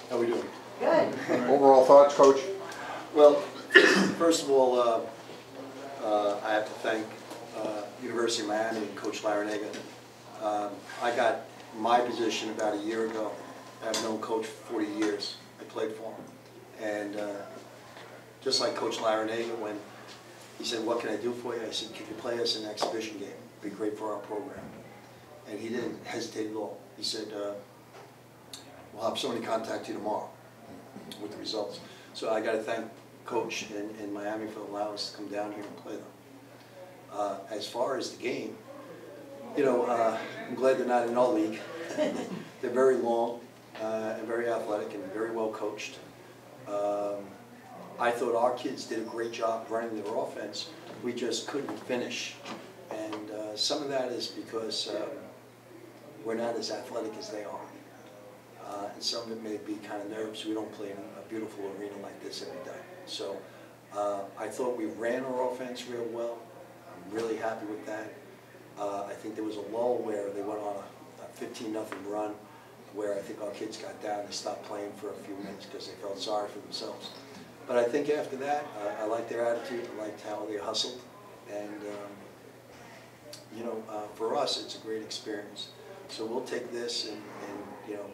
How are we doing? Good. Overall thoughts, Coach? Well, first of all, I have to thank University of Miami and Coach Larinaga. I got my position about a year ago. I've known Coach for 40 years. I played for him. And just like Coach Larinaga, when he said, "What can I do for you?" I said, "Can you play us an exhibition game? It'd be great for our program." And he didn't hesitate at all. He said, "We'll have somebody contact you tomorrow with the results." So I got to thank Coach in Miami for allowing us to come down here and play them. As far as the game, you know, I'm glad they're not in our league. They're very long and very athletic and very well coached. I thought our kids did a great job running their offense. We just couldn't finish. And some of that is because we're not as athletic as they are. And some of it may be kind of nerves. We don't play in a beautiful arena like this every day. So I thought we ran our offense real well. I'm really happy with that. I think there was a lull where they went on a 15-0 run where I think our kids got down and stopped playing for a few minutes because they felt sorry for themselves. But I think after that, I liked their attitude. I liked how they hustled. And, you know, for us, it's a great experience. So we'll take this and you know,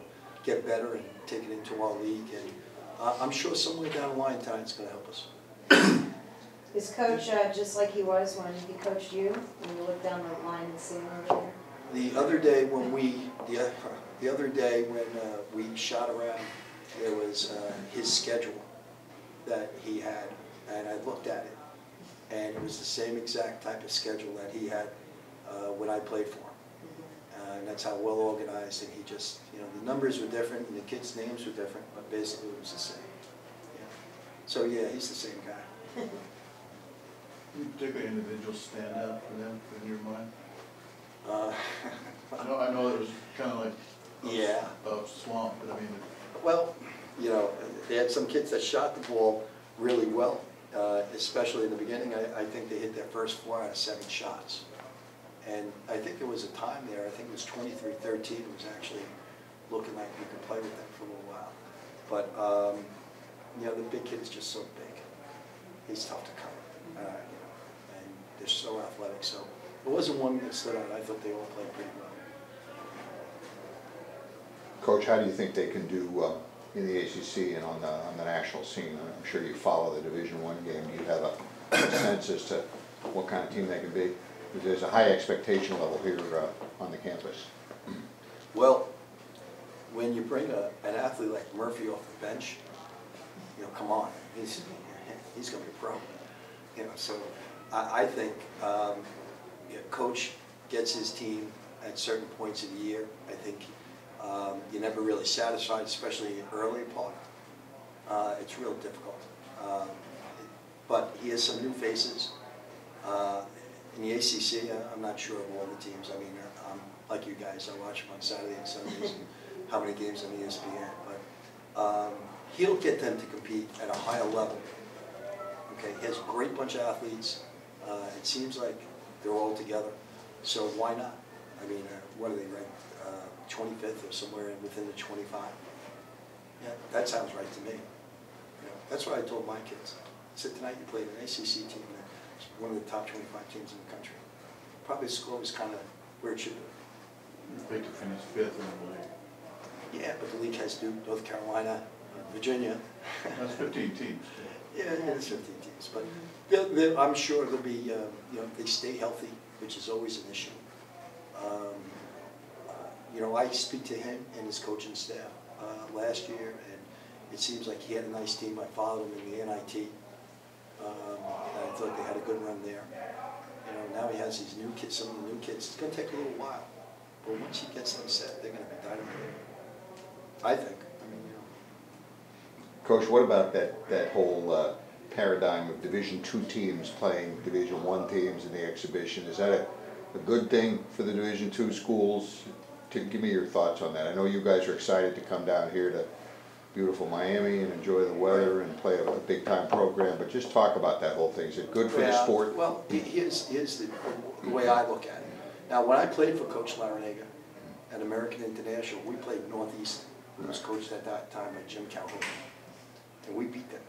get better and take it into our league. And I'm sure somewhere down the line tonight it's going to help us. Is Coach just like he was when he coached you? When you look down the line and see him over there? The other day when we shot around, there was his schedule that he had, and I looked at it, and it was the same exact type of schedule that he had when I played for him. And that's how well organized, and he just, you know, the numbers were different and the kids' names were different, but basically it was the same. Yeah. So yeah, he's the same guy. Any particular individuals stand out for them in your mind? I know it was kind of like a swamp, but I mean. Well, you know, they had some kids that shot the ball really well, especially in the beginning. I think they hit their first 4 out of 7 shots. And I think there was a time there, I think it was 23-13, it was actually looking like we could play with them for a little while. But, you know, the big kid is just so big. He's tough to cover, you know, and they're so athletic. So it wasn't one that stood out. I thought they all played pretty well. Coach, how do you think they can do in the ACC and on the national scene? I'm sure you follow the Division I game. Do you have a sense as to what kind of team they can be? Because there's a high expectation level here on the campus. Well, when you bring an athlete like Murphy off the bench, you know, come on, he's going to be a pro. You know, so I think you know, Coach gets his team at certain points of the year. I think you're never really satisfied, especially in the early part. It's real difficult. But he has some new faces. In the ACC, I'm not sure of all the teams. I mean, like you guys, I watch them on Saturday and Sundays, and how many games on ESPN. But he'll get them to compete at a higher level. Okay, he has a great bunch of athletes. It seems like they're all together. So why not? I mean, what are they ranked? 25th or somewhere within the 25. Yeah, that sounds right to me. You know, that's what I told my kids. I said, tonight you played an ACC team that's one of the top 25 teams in the country. Probably the score was kind of where it should be. You picked to finish 5th in the league. Yeah, but the league has Duke, North Carolina, Virginia. That's 15 teams. Yeah, it's 15 teams. But I'm sure they'll be, you know, if they stay healthy, which is always an issue. You know, I speak to him and his coaching staff last year, and it seems like he had a nice team. I followed him in the NIT, and I thought they had a good run there. You know, now he has these new kids, some of the new kids. It's going to take a little while, but once he gets them set, they're going to be dynamite. I think. I mean, you know. Coach, what about that whole paradigm of Division II teams playing Division I teams in the exhibition? Is that a good thing for the Division II schools? Give me your thoughts on that. I know you guys are excited to come down here to beautiful Miami and enjoy the weather and play a big-time program, but just talk about that whole thing. Is it good for the sport? Well, here's the way I look at it. Now, when I played for Coach Larinaga at American International, we played Northeast It was coached at that time by Jim Calhoun, and we beat them.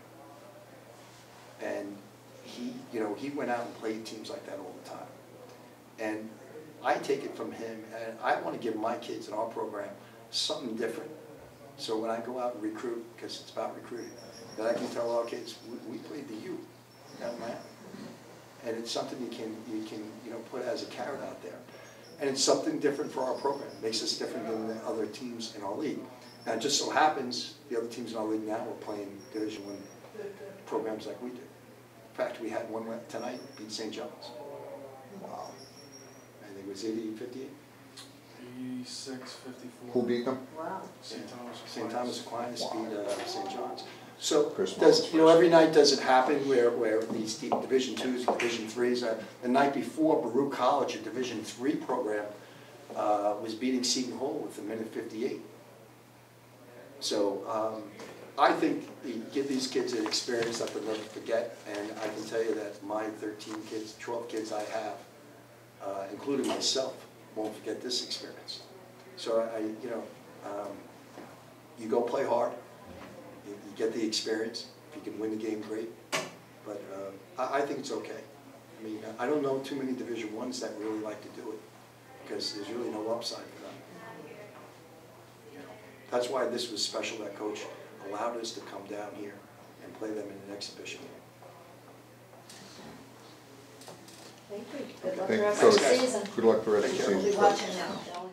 And he, you know, he went out and played teams like that all the time. And I take it from him, and I want to give my kids in our program something different. So when I go out and recruit, because it's about recruiting, that I can tell our kids, we played the U, young man. And it's something you can put as a carrot out there. And it's something different for our program. It makes us different than the other teams in our league. Now it just so happens the other teams in our league now are playing Division I programs like we do. In fact, we had one tonight beat St. John's. Wow. I think it was 58. 86-54. Who beat them? Wow. St. Thomas Aquinas beat St. John's. So Chris does, Mullins. every night does it happen where these Division IIs, Division IIIs, the night before Baruch College, a Division III program, was beating Seton Hall with a minute 58. So I think you give these kids an experience that they'll never forget, and I can tell you that my 13 kids, 12 kids I have, including myself, won't forget this experience. So you go play hard. You get the experience. If you can win the game, great. But I think it's okay. I mean, I don't know too many Division I's that really like to do it because there's really no upside for them. You know, that's why this was special. That coach allowed us to come down here and play them in an exhibition game. Thank you. Good luck the Thank- rest of the Thanks, guys. season. Good luck the rest of the Take care. season. We'll be watching now.